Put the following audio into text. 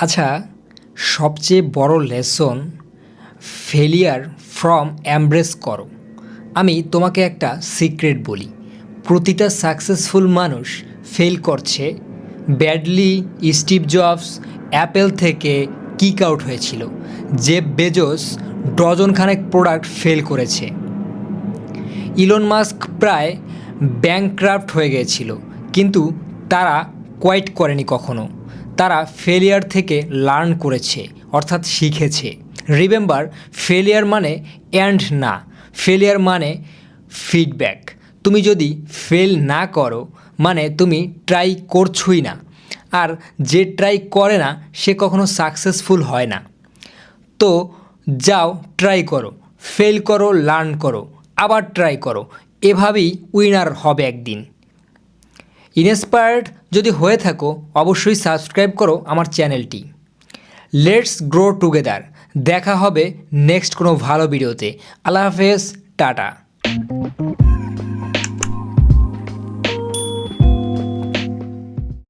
আচ্ছা, সবচেয়ে বড় লেসন ফেলিয়ার ফ্রম এমব্রেস করো। আমি তোমাকে একটা সিক্রেট বলি, প্রতিটা সাকসেসফুল মানুষ ফেল করছে। ব্যাডলি স্টিভ জবস অ্যাপেল থেকে কিক আউট হয়েছিল, জেফ বেজোস ডজনখানেক প্রোডাক্ট ফেল করেছে, ইলন মাস্ক প্রায় ব্যাংকরাপ্ট হয়ে গিয়েছিল, কিন্তু তারা কোয়াইট করেনি কখনো। তারা ফেলিয়ার থেকে লার্ন করেছে, অর্থাৎ শিখেছে। রিমেম্বার, ফেলিয়ার মানে এন্ড না, ফেলিয়ার মানে ফিডব্যাক। তুমি যদি ফেল না করো মানে তুমি ট্রাই করছোই না, আর যে ট্রাই করে না সে কখনো সাকসেসফুল হয় না। তো যাও, ট্রাই করো, ফেল করো, লার্ন করো, আবার ট্রাই করো, এভাবেই উইনার হবে একদিন। ইন্সপায়ার্ড যদি হয়ে থাকো অবশ্যই সাবস্ক্রাইব করো আমার চ্যানেলটি। Let's grow together. দেখা হবে নেক্সট কোনো ভালো ভিডিওতে। আল্লাহ হাফেজ, টাটা।